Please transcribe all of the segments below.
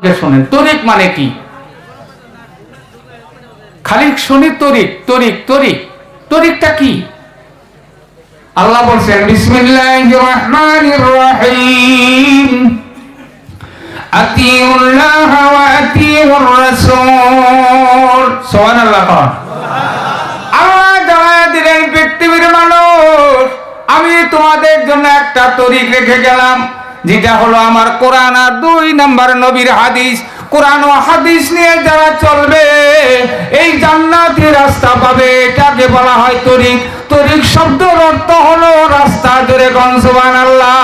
শোনেন তরিক মানে কি? খালি শুনি তরিক তরিক তরিক, তরিকটা কি? আল্লাহ বলছেন বিসমিল্লাহির রহমানির রহিম আতিউল্লাহ ওয়া আতিউর রাসূল। সুবহানাল্লাহ। আল্লাহ জানায় দিলেন পৃথিবীর মানুষ, আমি তোমাদের জন্য একটা তরিক রেখে গেলাম, যেটা হলো আমার কোরআন আর 2 নম্বর নবীর হাদিস। কোরআন ও হাদিস নিয়ে যারা চলবে এই জান্নাতি রাস্তা পাবে, এটাকে বলা হয় তরিক। তরিক শব্দের অর্থ হলো রাস্তা। জোরে কোন সুবহানাল্লাহ।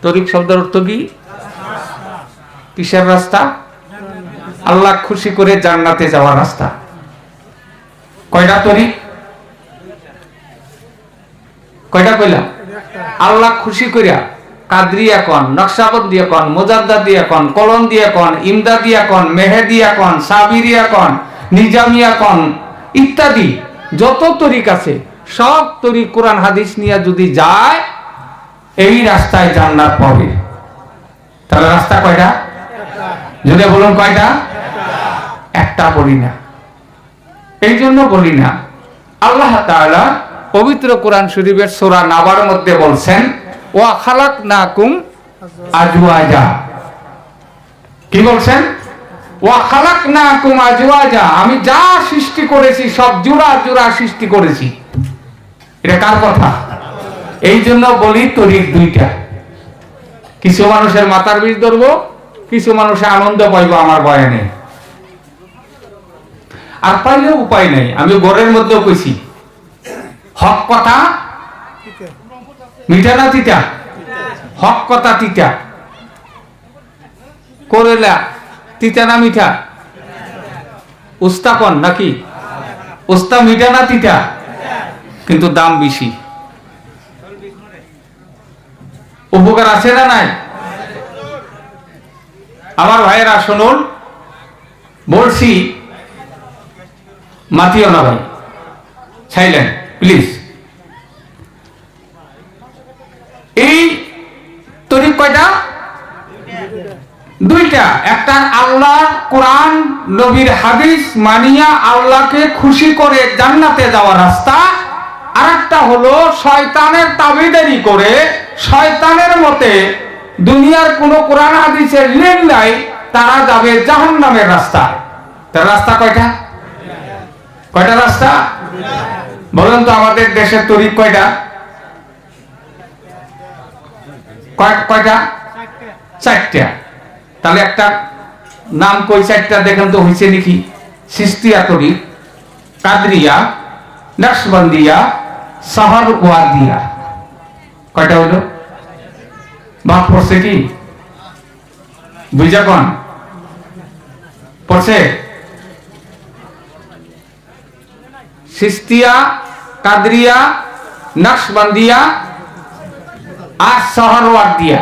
তরিক শব্দের অর্থ কি? কিসের রাস্তা? আল্লাহ খুশি করে জান্নাতে যাওয়ার রাস্তা। কয়টা তরিক? কয়টা কইলাম? আল্লাহ খুশি করিয়া কাদরিয়া কোন, নকশাবন্দিয়া কোন, মুজাদ্দাদিয়া কোন, কলন্দিয়া কোন, ইমদাদিয়া কোন, মেহেদিয়া কোন, সাবিরিয়া কোন, নিজামিয়া কোন ইত্যাদি যত তরিক আছে সব তরিক কোরআন হাদিস নিয়ে যদি যায় এই রাস্তায় জান্নাত পাবে। তাহলে রাস্তা কয়টা? যদি বলুন কয়টা? একটা বলি না। এই জন্য বলি না, আল্লাহ তাআলা পবিত্র কোরআন শরীফের সূরা নাবার মধ্যে বলছেন ওয়া খালাকনাকুম আজওয়াজা। কি বলছেন? ওয়া খালাকনাকুম আজওয়াজা, আমি যা সৃষ্টি করেছি সব জোড়া জোড়া সৃষ্টি করেছি। এটা কার কথা? এই জন্য বলি তরিক দুইটা। কিছু মানুষের মাথার বীজ ধরবো, কিছু মানুষের আনন্দ পাইবো আমার বয়ানে, আর পাইলেও উপায় নাই। আমি ঘরের মধ্যেও কইছি হক কথা মিঠা না তিতা? হক কথা তিতা, করেলা তিতা না মিঠা? উস্তা কোন নাকি? উস্তা মিঠা না তিতা? কিন্তু দাম বেশি। উপকার আছে না নাই? আমার ভাইয়েরা শুনুন, বলছি মাতিও না ভাই, সাইলেন্ট প্লিজ। এই তরিক কয়টা? দুইটা। একটা আল্লাহ কোরআন নবীর হাদিস মানিয়া আল্লাহকে খুশি করে জান্নাতে যাওয়ার রাস্তা, আর একটা হলো শয়তানের তাবেদারি করে শয়তানের মতে দুনিয়ার কোন কোরআন হাদিসের লিঙ্ক নাই, তারা যাবে জাহান্নামের রাস্তা। তার রাস্তা কয়টা? কয়টা রাস্তা বলেন তো? আমাদের দেশের তরিক কয়টা? কয়টা? 4টা। তাহলে একটা নাম কই 4টা দেখেন তো হইছে নাকি? চিশতিয়া তরিক, কাদরিয়া, নকশবন্দিয়া, সাহারওয়ার্দিয়া। কয়টা হইল? বাপ পড়ছে কি? বুঝা কোন পড়ছে? চিশতিয়া, কাদরিয়া, নকশবন্দিয়া আর সাহারওয়ার্দিয়া।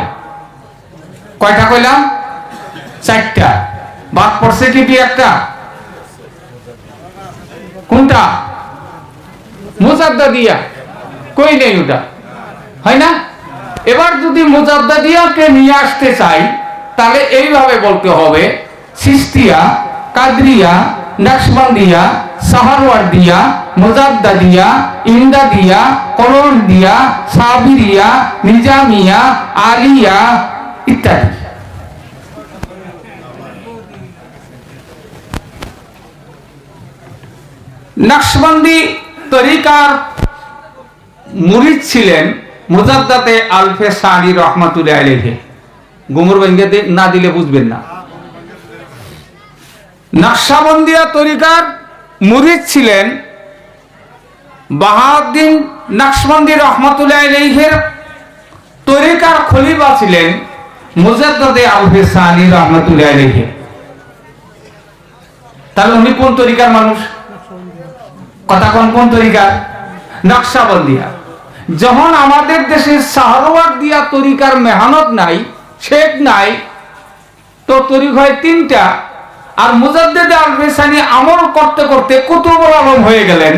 কয়টা কইলাম? 4টা। বাদ পড়ছে কি একটা? কোনটা? মুজাদ্দাদিয়া। কই নেই ওটা, হয় না? এবার যদি মুজাদ্দাদিয়াকে নিয়ে আসতে চাই তাহলে এইভাবে বলতে হবে চিশতিয়া, কাদরিয়া, নকশবন্দিয়া, সাহারওয়ার্দিয়া, মুজাদ্দাদিয়া, ইমদাদিয়া, কলন্দিয়া, সাবিরিয়া, নিজামিয়া, আলিয়া ইত্যাদি। নকশবন্দি তরিকার মুরিদ ছিলেন মুজাদ্দাদে আলফে সানি রহমাতুল্লাহ আলাইহি। গুমর ভেঙ্গে না দিলে বুঝবেন না। নকশবন্দিয়া তরিকার মুরিদ ছিলেন বাহাউদ্দিন নকশবন্দি রহমাতুল্লাহ আলাইহির তরিকার খলিফা ছিলেন মুজাদ্দাদে আলফে সানি রহমাতুল্লাহ আলাইহি। তাহলে উনি কোন তরিকার মানুষ? কথা কোন কোন তরিকার? নকশবন্দিয়া। যখন আমাদের দেশে সাহারওয়ার্দিয়া তরিকার মেহনত নাই, শেখ নাই, তো তরিক হয় 3টা। আর মুজাদ্দিদ আলফে সানি আমল করতে করতে কুতুবুল আলম হয়ে গেলেন,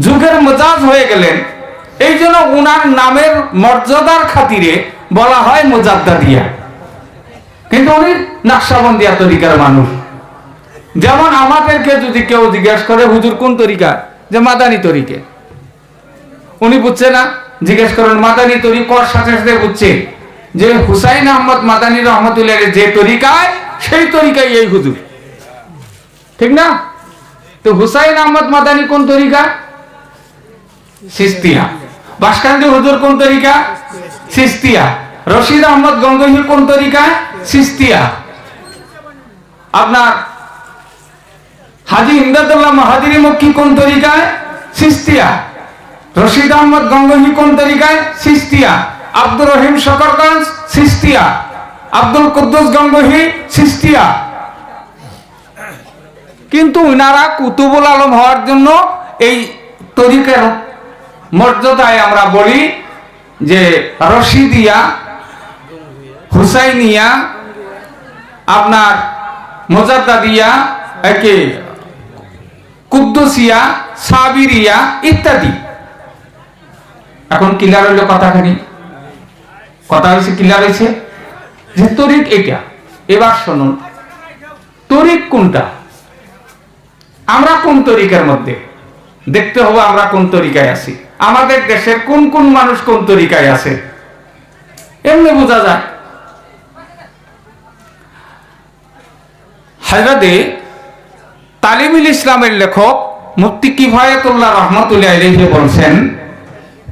যুগের মেজাজ হয়ে গেলেন। এই জন্য উনার নামের মর্যাদার খাতিরে বলা হয় মুজাদ্দাদিয়া। কিন্তু উনি নকশবন্দিয়া তরিকার মানুষ। যেমন আমাদেরকে যদি কেউ জিজ্ঞেস করে হুজুর কোন তরিকা, যে মাদানী তরিকে, উনি বুঝছে না, জিজ্ঞেস করেন মাদানী তরিকার সাথে সাথে বুঝছে যে হুসাইন আহমদ মাদানী রহমতুল্লাহ যে তরিকায়, সেই তরিকায় এই হুজুর, ঠিক না? তো হুসাইন আহমদ মাদানী কোন তরিকা? সিস্তিয়া। বাসকান্দি হুজুর কোন তরিকা? সিস্তিয়া। রশিদ আহমদ গঙ্গোহী কোন তরিকা? সিস্তিয়া। আপনার হাজী ইমদাদুল্লাহ মাহাদিরি মক্কি কোন তরিকায়? সিস্তিয়া। রশিদ আহমদ গঙ্গোহী কোন তরিকায়? সিস্তিয়া। আব্দুর রহিম শকরগঞ্জ সিস্তিয়া। আব্দুল কুদ্দুস গঙ্গোহী সিস্তিয়া। কিন্তু উনারা কুতুবুল আলম হওয়ার জন্য এই তরিকার মর্যাদায় আমরা বলি যে রশিদিয়া, হুসাইনিয়া, আপনার মুজাদ্দাদিয়া, একে কুদ্দুসিয়া, সাবিরিয়া ইত্যাদি। এখন ক্লিয়ার হইল কথাখানি? কথা হয়েছে, ক্লিয়ার হয়েছে যে তরিক এটা। এবার শুনুন, তরিক কোনটা, আমরা কোন তরিকার মধ্যে, দেখতে হবে আমরা কোন তরিকায় আছি, আমাদের দেশের কোন কোন মানুষ কোন তরিকায় আছে, এমনি বোঝা যায়। হযরতে তালিমুল ইসলামের লেখক মুফতি কিফায়াতুল্লাহ রহমাতুল্লাহ আলাইহি বলছেন,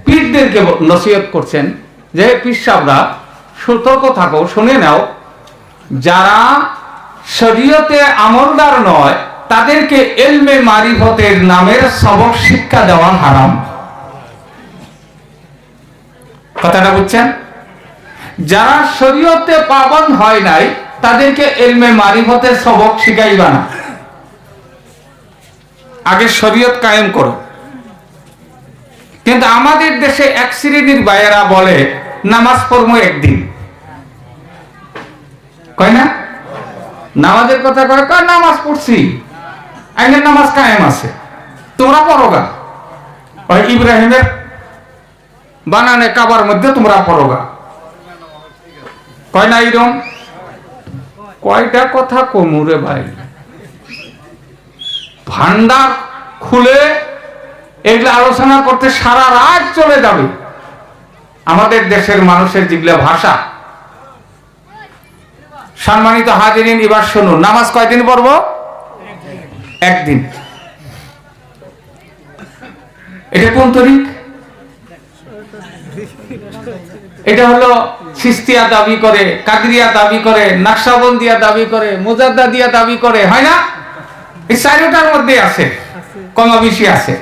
পীরদেরকে নসিহত করছেন যে পীর সাহেবরা সতর্ক থাকো, শুনে নাও, যারা শরীয়তে আমলদার নয় তাদেরকে ইলমে মারিফতের নামের সবক শিক্ষা দেওয়া হারাম। কথাটা বুঝছেন? যারা শরীয়তে পাবন্দ হয় নাই তাদেরকে ইলমে মারিফতের সবক শিখাইবা না, আগে শরীয়ত কায়েম করো। কিন্তু আমাদের দেশে এক শ্রেণীর ভাইয়েরা বলে নামাজ পড়বো একদিন, কয় না? নামাজের কথা কয়, কয় নামাজ পড়ছি, আইনের নামাজ কায়েম আছে, তোমরা পড়োগা, ওই ইব্রাহিমের বানানে কাবার মধ্যে তোমরা পড়োগা, কয় না? এরকম কয়টা কথা কমুরে ভাই, ভান্ডার খুলে এগুলো আলোচনা করতে সারা রাত চলে যাবে। আমাদের দেশের মানুষের যেগুলো ভাষা। সম্মানিত হাজিরিন, এবার শুনুন, নামাজ কয়দিন পড়বো? একদিন। এটা কোন তরিক? এটা হলো সিস্তিয়া দাবি করে, কাদরিয়া দাবি করে, নকশবন্দিয়া দাবি করে, মুজাদ্দাদিয়া দাবি করে, হয় না? এই চারটার মধ্যে আছে, কম বেশি আছে।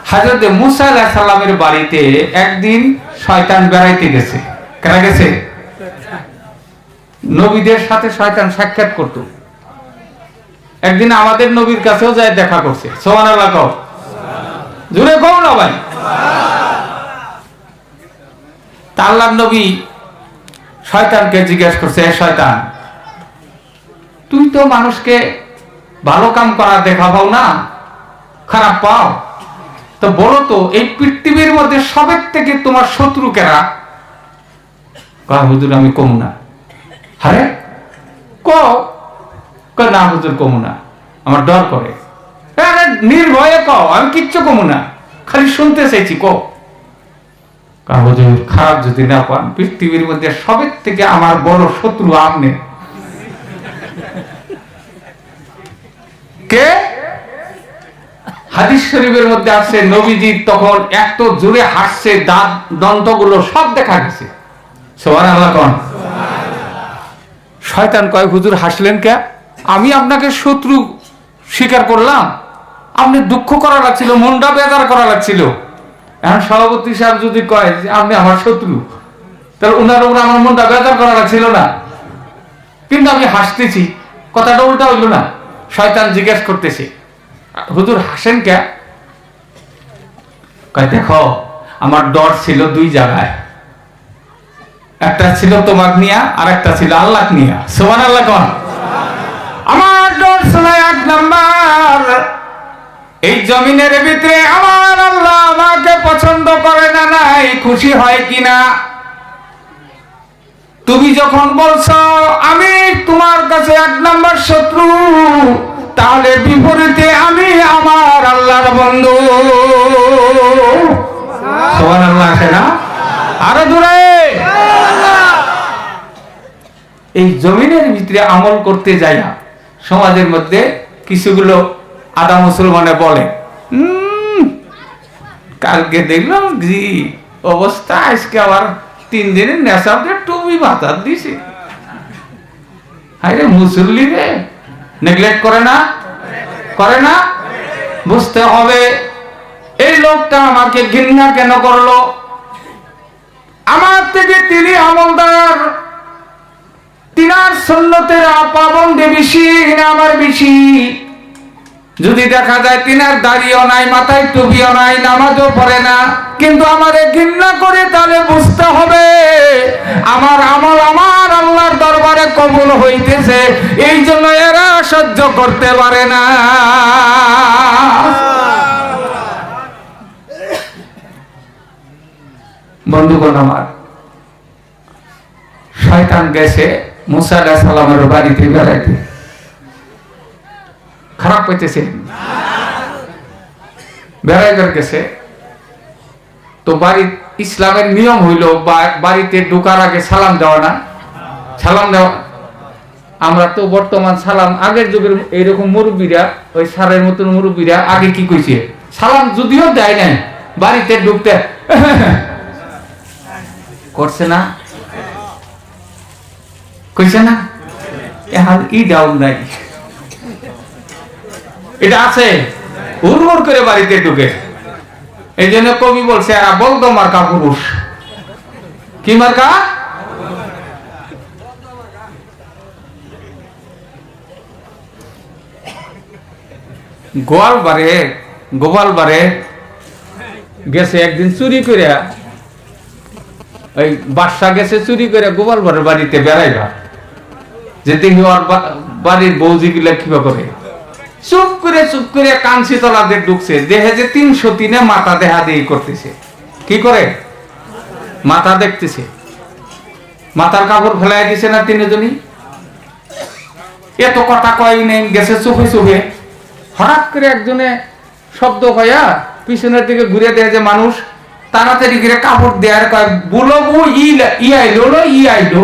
হযরত মুসা আলাইহিস সালামের বাড়িতে একদিন শয়তান বেড়াইতে গেছে। কেন গেছে? নবীদের সাথে শয়তান সাক্ষাৎ করত। একদিন আমাদের নবীর কাছেও যায় দেখা করছে। সুবহানাল্লাহ কও, জোরে কও না ভাই। আল্লাহর নবী শয়তানকে জিজ্ঞাসা করছে, শয়তান, তুই তো মানুষকে ভালো কাম করা দেখা পাও না, খারাপ পাও, তো বলো তো এই পৃথিবীর মধ্যে সবের থেকে তোমার শত্রু কেরা? হুজুর আমি কমু না। আরে কও না হুজুর কমু না, আমার ডর করে। নির্ভয়ে কও, আমি কিচ্ছু কমু না, খালি শুনতে চাইছি, কও। হুজুর খারাপ যদি না পান, পৃথিবীর মধ্যে সবের থেকে আমার বড় শত্রু আপনি। কে? হাদিস শরীফের মধ্যে আছে নবীজি তখন এত জোরে হাসছে, দাঁত দন্তগুলো সব দেখা গেছে। সুবহানাল্লাহ কোন? শয়তান কয়, হুজুর হাসলেন কে? আমি আপনাকে শত্রু স্বীকার করলাম, আপনি দুঃখ করা লাগছিল, মনটা বেজার করা লাগছিল। এখন সভাপতি সাহেব যদি কয় যে আপনি আমার শত্রু, তাহলে ওনার উপর আমার মনটা বেজার করা লাগছিল না? কিন্তু আমি হাসতেছি, কথাটা উল্টা হইল না। শয়তান জিজ্ঞেস করতেছে, হুজুর হাসেন কে? কয়, দেখো আমার ডর ছিল দুই জায়গায়, একটা ছিল তোমাকে নিয়া, আর একটা ছিল আল্লাহ নিয়া। সুবহানাল্লাহ কোন? আমার ডর ছিল এক নাম্বার, এই জমিনের ভিতরে আমার আল্লাহ আমাকে পছন্দ করে না নাই, খুশি হয় কিনা। তুমি যখন বলছো আমি তোমার কাছে 1 নম্বর শত্রু, তাহলে বিপরীতে আমি আমার আল্লাহর বন্ধু। সুবহানাল্লাহ আছে না? আরো জোরে। এই জমিনের ভিতরে আমল করতে যাই না, সমাজের মধ্যে কিছুগুলো আদা মুসলমানে বলে কালকে দেখলাম জি অবস্থা, আজকে আবার 3 দিনের নেশাতে টুপি মাথা দিছে। আরে মুসল্লি রে নেগলেক্ট করে না। বুঝতে হবে এই লোকটা আমাকে ঘৃণা কেন করলো, আমার থেকে তিনি আমলদার, তিনার সুন্নতের পাবন্দি বেশি না আমার বেশি। যদি দেখা যায় তিনার দাড়িও নাই, মাথায় টুপিও নাই, নামাজও পড়ে না, কিন্তু আমারে ঘৃণা করে, তাহলে বুঝতে হবে আমার আমল আমার আল্লাহর দরবারে কবুল হইতেছে, এই জন্য এরা সহ্য করতে পারে না। বন্ধুগণ আমার, শয়তান গেছে মুসা আলাইহিস সালামের বাড়িতে বেড়াইতে, খারাপ পাইতেছে, বেড়াইবার গেছে তো বাড়ি ইসলামের নিয়ম হইল বাড়িতে ঢোকার আগে সালাম দেওয়া না, সালাম দেওয়া। আমরা তো বর্তমান সালাম, আগের যুগের এইরকম মুরব্বীরা, ওই সারের মতন মুরব্বীরা আগে কি কইছে, সালাম যদিও দেয় নাই, বাড়িতে ঢুকতে করছে না, কইছে না, এখন ই ডাউন নাই, এটা আছে, হুড় করে বাড়িতে ঢুকে। এই জন্য কবি বলছে বলতো মার্কা পুরুষ, কি মার্কা? গোপালবারে গেছে একদিন চুরি করে, ওই বাদশা গেছে চুরি করে গোপালবারের বাড়িতে বেড়াইবা, যে দেখি ওর বাড়ির বৌজি গুলা কিবা করে, চুপ করে কাঞ্চি তলাতে ঢুকছে, দেখে যে 303 মাথা দেহা দিয়ে করতেছে, কি করে মাথা দেখতেছে, মাথার কাপড় ফেলাই দিছে না 3 জনই। এত কথা কয় নেই, গেছে চোখে হঠাৎ করে একজনে শব্দ হইয়া পিছনের দিকে ঘুরে দেয় যে মানুষ, তাড়াতাড়ি করে কাপড় দেয়ার কয় বলো ই আইলো,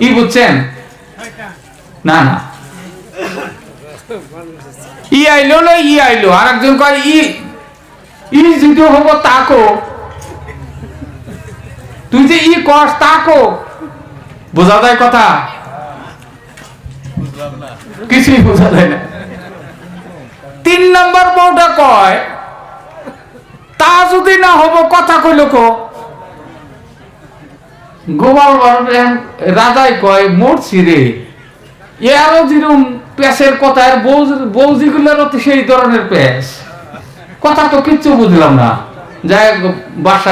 ই বুঝছেন না, ই আইলো, আর একজন কয় ই যদি হবো তাকো, তুই যে ই কস তাকো, বোঝা যায় কথা? কিছুই বোঝা যায় না। 3 নম্বর বউটা কয় তা যদি না হবো কথা কইল কো, গোপাল রাজাই কয় মরছি রে, এরও যেরকম পেশের কথা, বৌজি গুলারও সেই ধরনের পেশ কথা, তো কিচ্ছু বুঝলাম না। যাই বাসা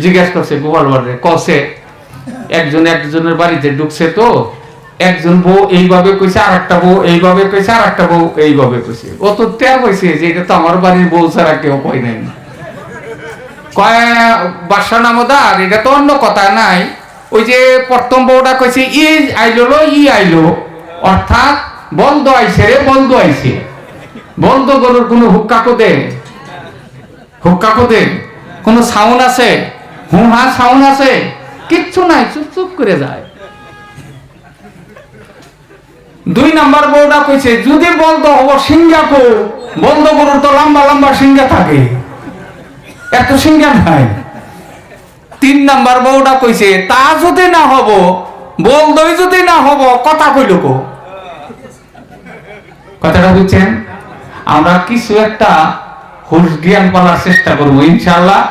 জিজ্ঞেস করছে গোপাল বাড়ি, কছে একজনের বাড়িতে ঢুকছে, তো একজন বউ এইভাবে কইছে, আর একটা বউ এইভাবে কইছে, আর একটা বউ এইভাবে কইছে, ও তো টের কইছে যে এটা তো আমার বাড়ির বউ ছাড়া কেউ কই নাই। কয় বাদশা নামদার, এটা তো অন্য কথা নাই, ওই যে প্রথম বউটা কইছে ই আইলো, অর্থাৎ বলদ আইছে রে, বলদ আইছে, বলদ গরুর কোনো হুক্কা কোদে কোনো সাউন্ড আছে, হুহা সাউন্ড আছে, কিচ্ছু নাই, চুপ করে যায়। 2 নম্বর বউটা কইছে যদি বলদ হবো সিংহা কো, বলদ গরুর তো লম্বা সিংহা থাকে, এত সিংহা নাই। 3 নম্বর বউটা কইছে তা যদি না হবো, বলদই যদি না হবো, কথা কইল কো। কথাটা বুঝছেন? আমরা কিছু একটা হুঁশ জ্ঞান পাওয়ার চেষ্টা করবো ইনশাআল্লাহ।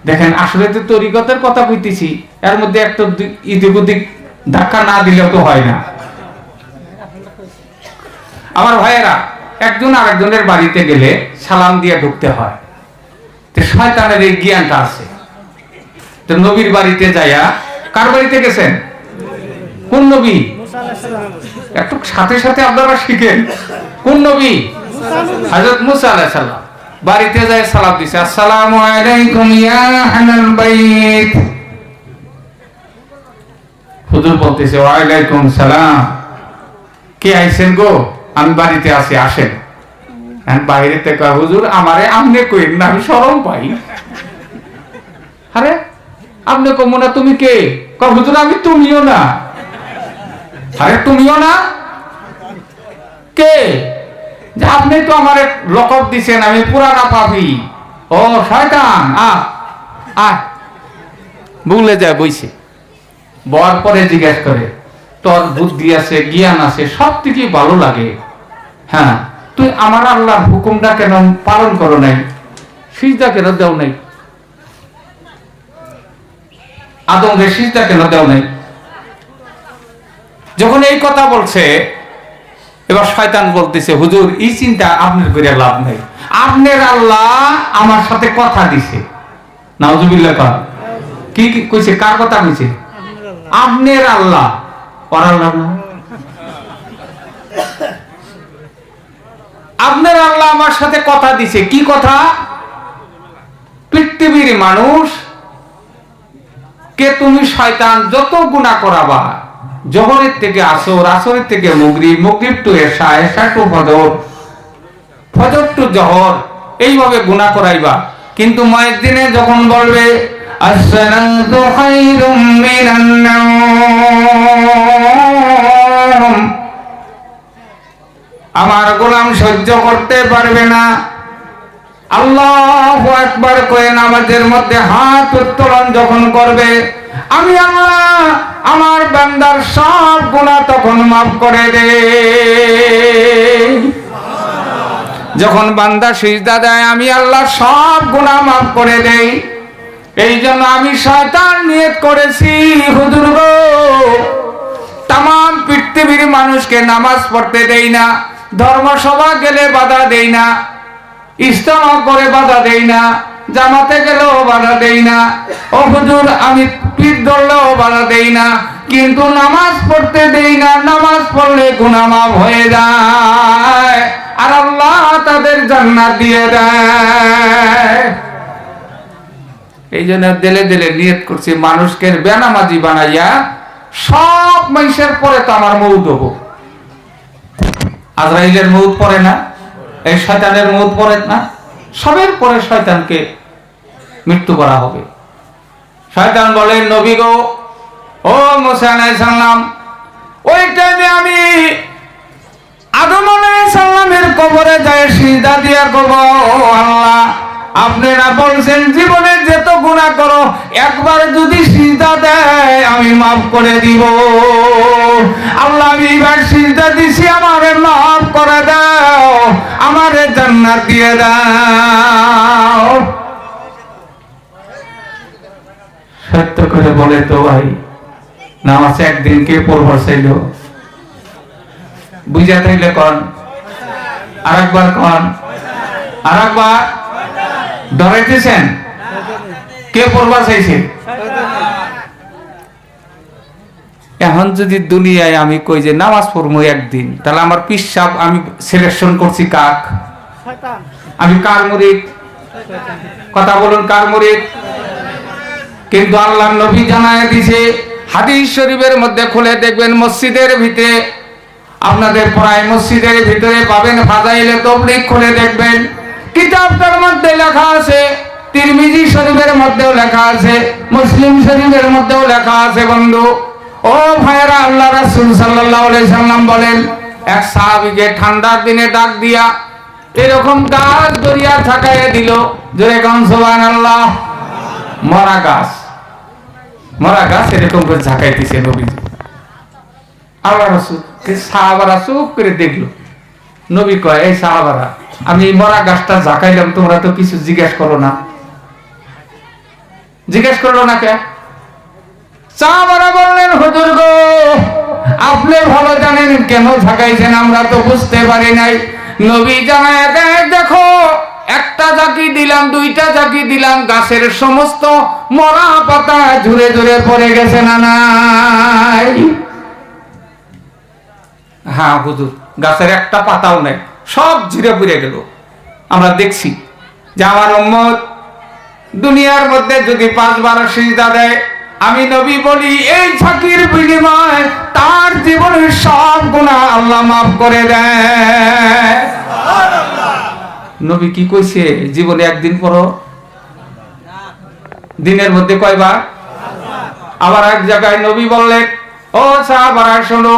দেখেন আসলে তো তরিকতের কথা কইতেছি, এর মধ্যে একটা ইদিক ওদিক ধাক্কা না দিলেও তো হয় না। আমার ভাইয়েরা, একজন আরেকজনের বাড়িতে গেলে সালাম দিয়ে ঢুকতে হয়, তো শয়তানের এই জ্ঞানটা আছে। তো নবীর বাড়িতে যাইয়া, কার বাড়িতে গেছেন? কোন নবী? একটু সাথে আপনারা শিখেন, কোন নবী? হযরত মুসা আলাইহিস সালাম। বাড়িতে যায় সালাম দিছে, আসসালামু আলাইকুম ইয়া আহলাল বাইত, হুজুর বলতেছে ওয়ালাইকুম সালাম, কে আইছেন গো? আমি বাড়িতে আছি, আসেন। বাইরে থেকে হুজুর আমারে আমনে কইন না, আমি শরম পাই। আরে আপনি কমো না, তুমি কে? হুজুর আমি তুমিও না। আরে তুমিও না কে? যে আপনি তো আমার লকব দিছেন, আমি পুরানা পাপী। ও শয়তান, ভুলে যায় বইছে। বর পরে জিজ্ঞেস করে, তোর বুদ্ধি আছে, জ্ঞান আছে, সব থেকে ভালো লাগে, হ্যাঁ, তুই আমার আল্লাহর হুকুমটা কেন পালন করো নাই? সিজদা কেন দেও নাই? আদম রে সিজদা কেন দেও নাই? যখন এই কথা বলছে, এবার শয়তান বলতেছে, হুজুর এই চিন্তা আপনার করে লাভ নাই, আপনার আল্লাহ আমার সাথে কথা দিছে। নাউজুবিল্লাহ। কি কইছে? কার কথা কইছে? আপনার আল্লাহ। ওর আল্লাহ না, আপনার আল্লাহ আমার সাথে কথা দিছে। কি কথা? পৃথিবীর মানুষ কে তুমি শয়তান যত গুনাহ করাবা, জোহরের থেকে আসর, আসরের থেকে মাগরিব, মাগরিব টু এশা, এশা টু ফজর, ফজর টু জোহর, এইভাবে গুনাহ করাইবা। কিন্তু মুয়াজ্জিনে যখন বলবে আসসালাতু খায়রুম মিনান নাওম, আমার গোলাম সহ্য করতে পারবে না। আল্লাহু আকবার কয়ে নামাজের মধ্যে হাত উত্তোলন যখন করবে, আমি আল্লাহ আমার বান্দার সব গুনাহ তখন মাফ করে দেই। যখন বান্দা সিজদা দেয়, আমি আল্লাহ সব গুনাহ মাফ করে দেই। এই জন্য আমি শয়তান নিয়ত করেছি, হুজুর গো, তামাম পৃথিবীর মানুষকে নামাজ পড়তে দেই না, ধর্মসভা গেলে বাধা দেই না, ইজতেমা করে বাধা দেই না, জামাতে গেলেও বাধা দেই না, ও হুজুর আমি পীর ধরলেও বাধা দেই না, কিন্তু নামাজ পড়তে দেই না। নামাজ পড়লে গুনাহ মাফ হয়ে যায় আর আল্লাহ তাদের জান্নাত দিয়ে দেয়। এই জন্য দিলে দিলে নিয়ত করছি, মানুষকে বেনামাজি বানাইয়া সব মানুষের পরে তো আমার মউত হবো। আজরাইলের মউত পড়ে না, এই শয়তানের মউত পড়ে না, সবের পরে শয়তানকে মৃত্যু করা হবে। শয়তান বলে, নবী গো, ও মুসা আলাইহিস সালাম, ওই টাইমে আমি আদম আলাইহিস সালামের কবরে যায় সিজদা দিয়া কব, আল্লাহ আপনারা বলছেন জীবনে যত গুনাহ করো একবার যদি সিজদা দেয় আমি মাফ করে দিব। আল্লাহ আমি এবার সিজদা দিছি, আমারে মাফ করে দাও, আমারে জান্নাত দিয়ে দাও। সত্য করে বলে তো ভাই, নামাজ একদিন কে পড়বার চাইল? বুঝা থাকলে কন, আরেকবার কন, আরেকবার ধরাইতেছেন, কে পড়বার চাইছে? এখন যদি দুনিয়ায় আমি কই যে নামাজ পড়বো একদিন, তাহলে আমার পিসাব আমি সিলেকশন করছি কাক? আমি কার মুরিদ? কথা বলুন, কার মুরিদ? কিন্তু আল্লাহর নবী জানায় দিছে, হাদিস শরীফের মধ্যে খুলে দেখবেন, মসজিদের ভিতরে, আপনাদের প্রায় মসজিদের ভিতরে পাবেন, ফাজাইলে তাবলীগ খুলে দেখবেন, কিতাবটার মধ্যে লেখা আছে, তিরমিজি শরীফের মধ্যেও লেখা আছে, মুসলিম শরীফের মধ্যেও লেখা আছে। বন্ধু ও ভাইরা, আল্লাহ রাসূল সাল্লাল্লাহু আলাইহি সাল্লাম বলেন, এক সাহাবীকে ঠান্ডার দিনে ডাক দিয়া এরকম গাছ দরিয়া ঝাঁকাইয়া দিল, জোরে কোন সুবহানাল্লাহ। মরা গাছ, মরা গাছ এরকম করে ঝাঁকাইতেছে নবীজি। আল্লাহ রাসূল সাহাবারা চুপ করে দেখলো। নবী কয়, এই সাহাবারা, আমি এই মরা গাছটা ঝাঁকাইলাম, তোমরা তো কিছু জিজ্ঞেস করো না। জিজ্ঞেস করলো না কে? সাহাবারা বললেন, হুজুর গো, আপনি ভালো জানেন কেন ঝাঁকাইছেন, আমরা তো বুঝতে পারি নাই। নবী জানায় দেয়, দেখো একটা ঝাঁকি দিলাম, দুইটা ঝাঁকি দিলাম, গাছের সমস্ত মরা পাতা ঝুরে ঝুরে পড়ে গেছে না নাই? হ্যাঁ হুজুর, গাছের একটা পাতাও নাই, সব ঝুরে পুড়ে গেল। আমরা দেখছি যে আমার উম্মত দুনিয়ার মধ্যে যদি 5 বার সিজদা দেয়, আমি নবী বলি এই ঝাঁকির বিনিময়ে তার জীবনের সব গুনাহ আল্লাহ মাফ করে দেয়। নবী কি কইছে? জীবনে একদিন পড়ো, দিনের মধ্যে কয়বার? আবার এক জায়গায় নবী বললেন, ও সাহাবারা শোনো,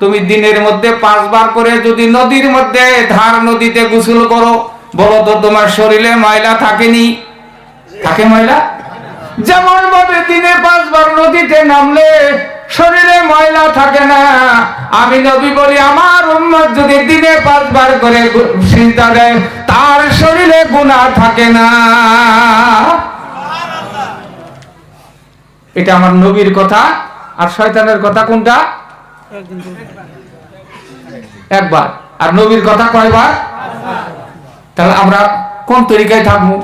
তুমি দিনের মধ্যে 5 বার করে যদি নদীর মধ্যে ধার নদীতে গোসল করো, বলো তো তোমার শরীরে ময়লা থাকেনি? থাকে ময়লা? যেমন ভাবে দিনে 5 বার নদীতে নামলে শরীরে ময়লা থাকে না, আমি নবী বলি আমার উম্মত যদি দিনে 5 বার করে সিজদা দেয় তার শরীরে গুনাহ থাকে না। এটা আমার নবীর কথা। আর শয়তানের কথা কোনটা? একবার। আর নবীর কথা কয়বার? তাহলে আমরা কোন তরিকায় থাকবো?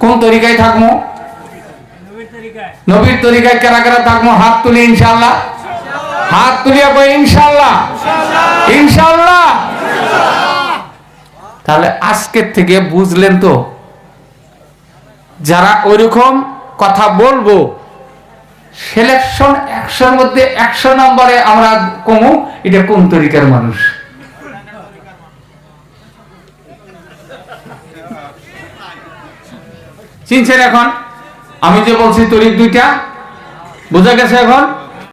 কোন তরিকায় থাকবো? নবীর তরিকায় কারা কারা থাকবো? হাত তুলি ইনশাআল্লাহ। হাত তুলিয়া কই ইনশাআল্লাহ। ইনশাআল্লাহ। তাহলে আজকের থেকে বুঝলেন তো, যারা ওইরকম কথা বলবো সিলেকশন 100-র মধ্যে 100 নম্বরে আমরা কমু, এটা কোন তরিকার মানুষ? চিনছেন এখন? আমি যে বলছি তরিক দুইটা বোঝা গেছে এখন?